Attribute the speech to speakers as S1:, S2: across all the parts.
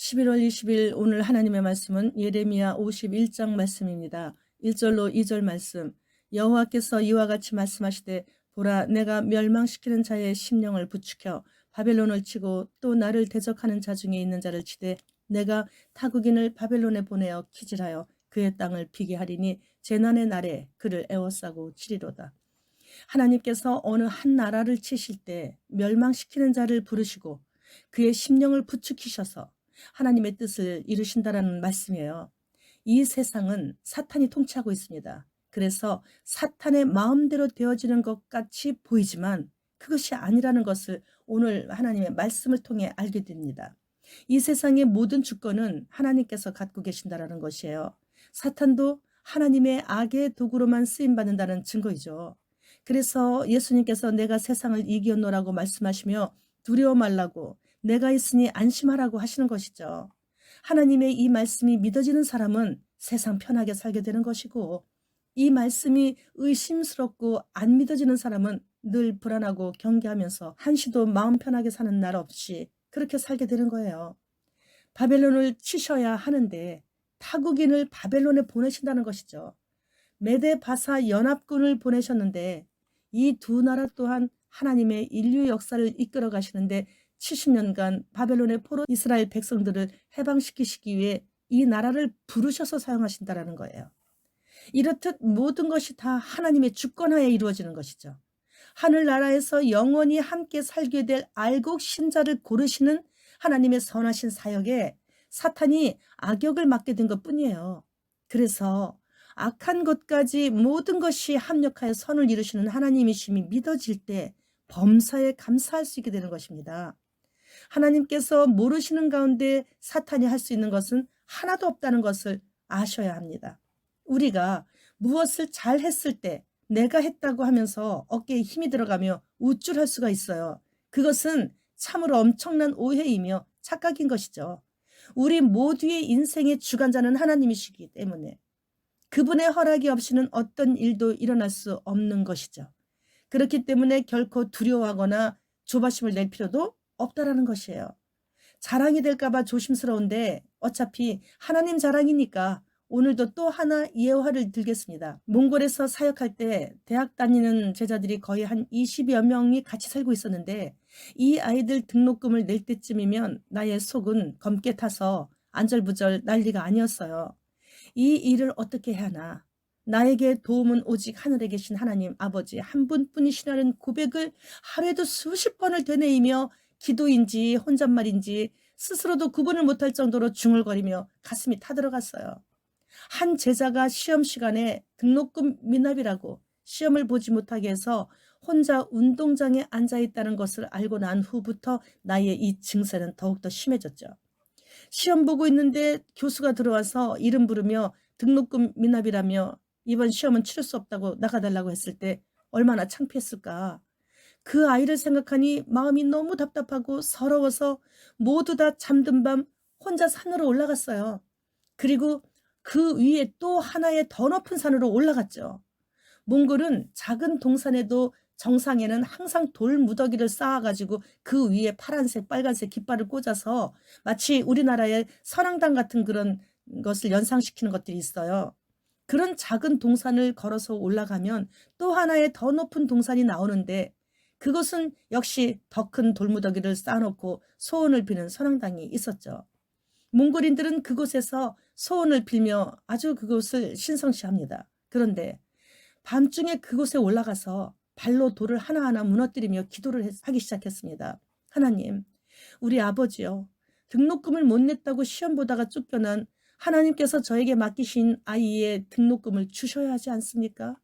S1: 11월 20일 오늘 하나님의 말씀은 예레미야 51장 말씀입니다. 1절로 2절 말씀. 여호와께서 이와 같이 말씀하시되 보라 내가 멸망시키는 자의 심령을 부추겨 바벨론을 치고 또 나를 대적하는 자 중에 있는 자를 치되 내가 타국인을 바벨론에 보내어 키질하여 그의 땅을 비게 하리니 재난의 날에 그를 애워싸고 치리로다. 하나님께서 어느 한 나라를 치실 때 멸망시키는 자를 부르시고 그의 심령을 부추기셔서 하나님의 뜻을 이루신다라는 말씀이에요. 이 세상은 사탄이 통치하고 있습니다. 그래서 사탄의 마음대로 되어지는 것 같이 보이지만 그것이 아니라는 것을 오늘 하나님의 말씀을 통해 알게 됩니다. 이 세상의 모든 주권은 하나님께서 갖고 계신다라는 것이에요. 사탄도 하나님의 악의 도구로만 쓰임받는다는 증거이죠. 그래서 예수님께서 내가 세상을 이기었노라고 말씀하시며 두려워 말라고 내가 있으니 안심하라고 하시는 것이죠. 하나님의 이 말씀이 믿어지는 사람은 세상 편하게 살게 되는 것이고 이 말씀이 의심스럽고 안 믿어지는 사람은 늘 불안하고 경계하면서 한시도 마음 편하게 사는 날 없이 그렇게 살게 되는 거예요. 바벨론을 치셔야 하는데 타국인을 바벨론에 보내신다는 것이죠. 메데 바사 연합군을 보내셨는데 이 두 나라 또한 하나님의 인류 역사를 이끌어 가시는데 70년간 바벨론의 포로 이스라엘 백성들을 해방시키시기 위해 이 나라를 부르셔서 사용하신다라는 거예요. 이렇듯 모든 것이 다 하나님의 주권하에 이루어지는 것이죠. 하늘나라에서 영원히 함께 살게 될 알곡 신자를 고르시는 하나님의 선하신 사역에 사탄이 악역을 맡게 된 것뿐이에요. 그래서 악한 것까지 모든 것이 합력하여 선을 이루시는 하나님이심이 믿어질 때 범사에 감사할 수 있게 되는 것입니다. 하나님께서 모르시는 가운데 사탄이 할 수 있는 것은 하나도 없다는 것을 아셔야 합니다. 우리가 무엇을 잘 했을 때 내가 했다고 하면서 어깨에 힘이 들어가며 우쭐할 수가 있어요. 그것은 참으로 엄청난 오해이며 착각인 것이죠. 우리 모두의 인생의 주관자는 하나님이시기 때문에 그분의 허락이 없이는 어떤 일도 일어날 수 없는 것이죠. 그렇기 때문에 결코 두려워하거나 조바심을 낼 필요도 없다라는 것이에요. 자랑이 될까봐 조심스러운데 어차피 하나님 자랑이니까 오늘도 또 하나 예화를 들겠습니다. 몽골에서 사역할 때 대학 다니는 제자들이 거의 한 20여 명이 같이 살고 있었는데 이 아이들 등록금을 낼 때쯤이면 나의 속은 검게 타서 안절부절 난리가 아니었어요. 이 일을 어떻게 해야 하나? 나에게 도움은 오직 하늘에 계신 하나님 아버지 한 분뿐이시라는 고백을 하루에도 수십 번을 되뇌이며 기도인지 혼잣말인지 스스로도 구분을 못할 정도로 중얼거리며 가슴이 타들어갔어요. 한 제자가 시험 시간에 등록금 미납이라고 시험을 보지 못하게 해서 혼자 운동장에 앉아있다는 것을 알고 난 후부터 나의 이 증세는 더욱더 심해졌죠. 시험 보고 있는데 교수가 들어와서 이름 부르며 등록금 미납이라며 이번 시험은 치를 수 없다고 나가달라고 했을 때 얼마나 창피했을까. 그 아이를 생각하니 마음이 너무 답답하고 서러워서 모두 다 잠든 밤 혼자 산으로 올라갔어요. 그리고 그 위에 또 하나의 더 높은 산으로 올라갔죠. 몽골은 작은 동산에도 정상에는 항상 돌 무더기를 쌓아가지고 그 위에 파란색 빨간색 깃발을 꽂아서 마치 우리나라의 선앙당 같은 그런 것을 연상시키는 것들이 있어요. 그런 작은 동산을 걸어서 올라가면 또 하나의 더 높은 동산이 나오는데 그것은 역시 더 큰 돌무더기를 쌓아놓고 소원을 비는 선앙당이 있었죠. 몽골인들은 그곳에서 소원을 빌며 아주 그곳을 신성시합니다. 그런데 밤중에 그곳에 올라가서 발로 돌을 하나하나 무너뜨리며 기도를 하기 시작했습니다. 하나님, 우리 아버지요. 등록금을 못 냈다고 시험 보다가 쫓겨난 하나님께서 저에게 맡기신 아이의 등록금을 주셔야 하지 않습니까?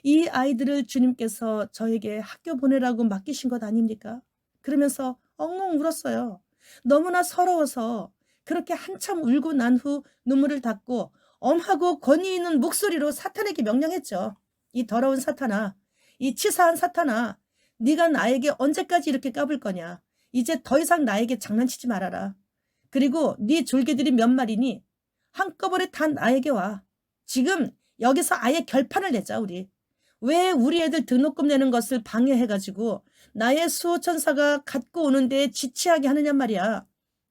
S1: 이 아이들을 주님께서 저에게 학교 보내라고 맡기신 것 아닙니까? 그러면서 엉엉 울었어요. 너무나 서러워서 그렇게 한참 울고 난 후 눈물을 닦고 엄하고 권위 있는 목소리로 사탄에게 명령했죠. 이 더러운 사탄아, 이 치사한 사탄아, 네가 나에게 언제까지 이렇게 까불 거냐? 이제 더 이상 나에게 장난치지 말아라. 그리고 네 졸개들이 몇 마리니 한꺼번에 다 나에게 와. 지금 여기서 아예 결판을 내자 우리. 왜 우리 애들 등록금 내는 것을 방해해가지고 나의 수호천사가 갖고 오는데 지체하게 하느냐 말이야.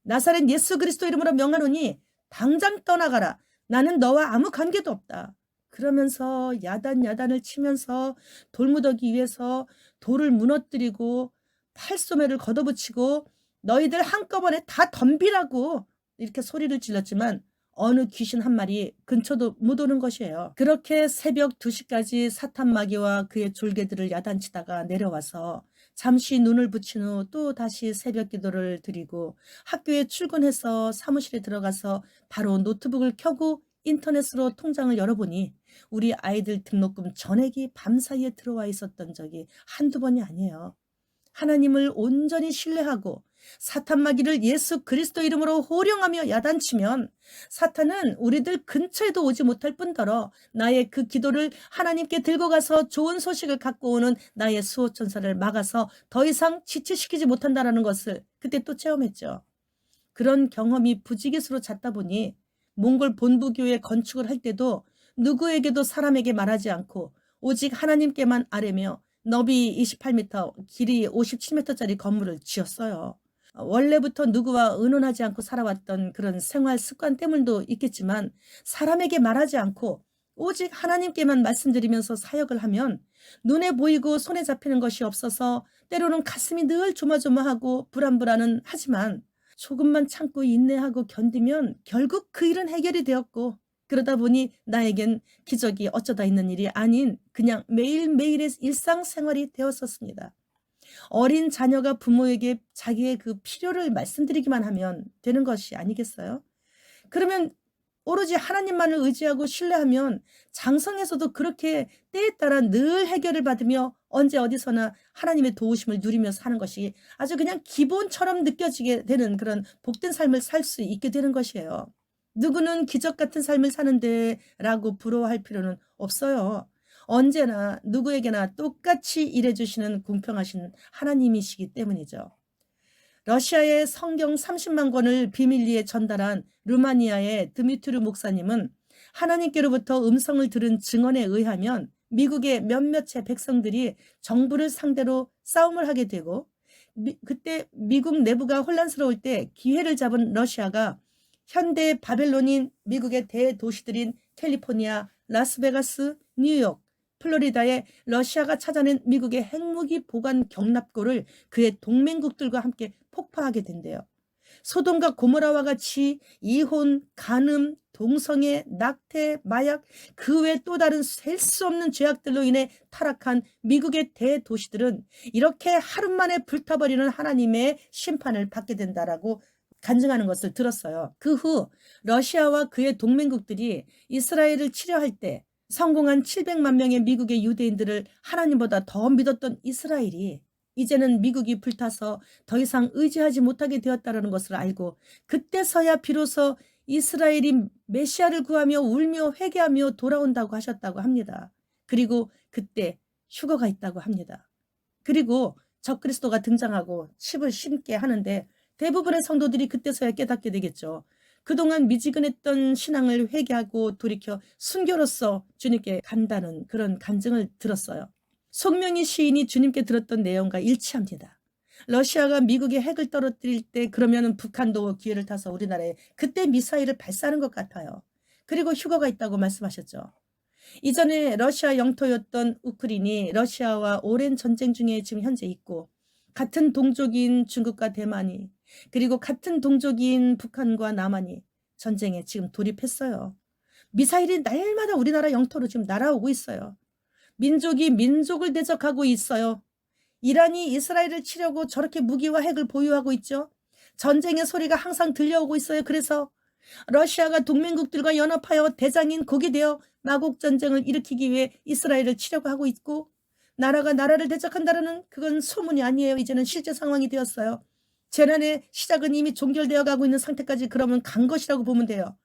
S1: 나사렛 예수 그리스도 이름으로 명하노니 당장 떠나가라. 나는 너와 아무 관계도 없다. 그러면서 야단을 치면서 돌무더기 위에서 돌을 무너뜨리고 팔소매를 걷어붙이고 너희들 한꺼번에 다 덤비라고 이렇게 소리를 질렀지만 어느 귀신 한 마리 근처도 못 오는 것이에요. 그렇게 새벽 2시까지 사탄 마귀와 그의 졸개들을 야단치다가 내려와서 잠시 눈을 붙인 후 또 다시 새벽 기도를 드리고 학교에 출근해서 사무실에 들어가서 바로 노트북을 켜고 인터넷으로 통장을 열어보니 우리 아이들 등록금 전액이 밤사이에 들어와 있었던 적이 한두 번이 아니에요. 하나님을 온전히 신뢰하고 사탄 마귀를 예수 그리스도 이름으로 호령하며 야단치면 사탄은 우리들 근처에도 오지 못할 뿐더러 나의 그 기도를 하나님께 들고 가서 좋은 소식을 갖고 오는 나의 수호천사를 막아서 더 이상 지체시키지 못한다는 것을 그때 또 체험했죠. 그런 경험이 부지기수로 잦다 보니 몽골 본부교회 건축을 할 때도 누구에게도 사람에게 말하지 않고 오직 하나님께만 아뢰며 너비 28m, 길이 57m짜리 건물을 지었어요. 원래부터 누구와 의논하지 않고 살아왔던 그런 생활 습관 때문도 있겠지만 사람에게 말하지 않고 오직 하나님께만 말씀드리면서 사역을 하면 눈에 보이고 손에 잡히는 것이 없어서 때로는 가슴이 늘 조마조마하고 불안불안은 하지만 조금만 참고 인내하고 견디면 결국 그 일은 해결이 되었고 그러다 보니 나에겐 기적이 어쩌다 있는 일이 아닌 그냥 매일매일의 일상생활이 되었었습니다. 어린 자녀가 부모에게 자기의 그 필요를 말씀드리기만 하면 되는 것이 아니겠어요? 그러면 오로지 하나님만을 의지하고 신뢰하면 장성에서도 그렇게 때에 따라 늘 해결을 받으며 언제 어디서나 하나님의 도우심을 누리며 사는 것이 아주 그냥 기본처럼 느껴지게 되는 그런 복된 삶을 살 수 있게 되는 것이에요. 누구는 기적 같은 삶을 사는데 라고 부러워할 필요는 없어요. 언제나 누구에게나 똑같이 일해주시는 공평하신 하나님이시기 때문이죠. 러시아의 성경 30만 권을 비밀리에 전달한 루마니아의 드미트르 목사님은 하나님께로부터 음성을 들은 증언에 의하면 미국의 몇몇의 백성들이 정부를 상대로 싸움을 하게 되고 그때 미국 내부가 혼란스러울 때 기회를 잡은 러시아가 현대 바벨론인 미국의 대도시들인 캘리포니아, 라스베가스, 뉴욕, 플로리다에 러시아가 찾아낸 미국의 핵무기 보관 경납고를 그의 동맹국들과 함께 폭파하게 된대요. 소돔과 고모라와 같이 이혼, 간음, 동성애, 낙태, 마약 그 외 또 다른 셀 수 없는 죄악들로 인해 타락한 미국의 대도시들은 이렇게 하루 만에 불타버리는 하나님의 심판을 받게 된다라고 간증하는 것을 들었어요. 그 후 러시아와 그의 동맹국들이 이스라엘을 치려할 때 성공한 700만 명의 미국의 유대인들을 하나님보다 더 믿었던 이스라엘이 이제는 미국이 불타서 더 이상 의지하지 못하게 되었다는 것을 알고 그때서야 비로소 이스라엘이 메시아를 구하며 울며 회개하며 돌아온다고 하셨다고 합니다. 그리고 그때 휴거가 있다고 합니다. 그리고 적그리스도가 등장하고 칩을 심게 하는데 대부분의 성도들이 그때서야 깨닫게 되겠죠. 그동안 미지근했던 신앙을 회개하고 돌이켜 순교로서 주님께 간다는 그런 간증을 들었어요. 송명희 시인이 주님께 들었던 내용과 일치합니다. 러시아가 미국의 핵을 떨어뜨릴 때 그러면 북한도 기회를 타서 우리나라에 그때 미사일을 발사하는 것 같아요. 그리고 휴거가 있다고 말씀하셨죠. 이전에 러시아 영토였던 우크라이나이 러시아와 오랜 전쟁 중에 지금 현재 있고 같은 동족인 중국과 대만이 그리고 같은 동족인 북한과 남한이 전쟁에 지금 돌입했어요. 미사일이 날마다 우리나라 영토로 지금 날아오고 있어요. 민족이 민족을 대적하고 있어요. 이란이 이스라엘을 치려고 저렇게 무기와 핵을 보유하고 있죠. 전쟁의 소리가 항상 들려오고 있어요. 그래서 러시아가 동맹국들과 연합하여 대장인 곡이 되어 마곡 전쟁을 일으키기 위해 이스라엘을 치려고 하고 있고 나라가 나라를 대적한다는 그건 소문이 아니에요. 이제는 실제 상황이 되었어요. 재난의 시작은 이미 종결되어 가고 있는 상태까지 그러면 간 것이라고 보면 돼요.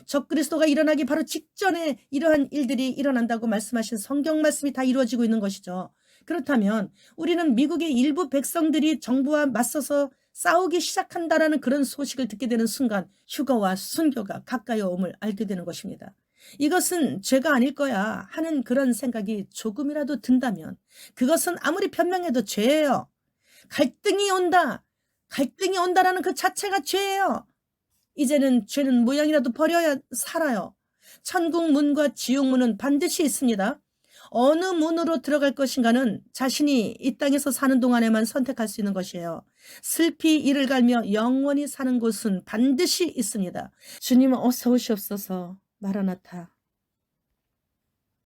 S1: 적그리스도가 일어나기 바로 직전에 이러한 일들이 일어난다고 말씀하신 성경 말씀이 다 이루어지고 있는 것이죠. 그렇다면 우리는 미국의 일부 백성들이 정부와 맞서서 싸우기 시작한다라는 그런 소식을 듣게 되는 순간 휴거와 순교가 가까이 옴을 알게 되는 것입니다. 이것은 죄가 아닐 거야 하는 그런 생각이 조금이라도 든다면 그것은 아무리 변명해도 죄예요. 갈등이 온다. 갈등이 온다라는 그 자체가 죄예요. 이제는 죄는 모양이라도 버려야 살아요. 천국 문과 지옥 문은 반드시 있습니다. 어느 문으로 들어갈 것인가는 자신이 이 땅에서 사는 동안에만 선택할 수 있는 것이에요. 슬피 이를 갈며 영원히 사는 곳은 반드시 있습니다. 주님 어서 오시옵소서. 마라나타.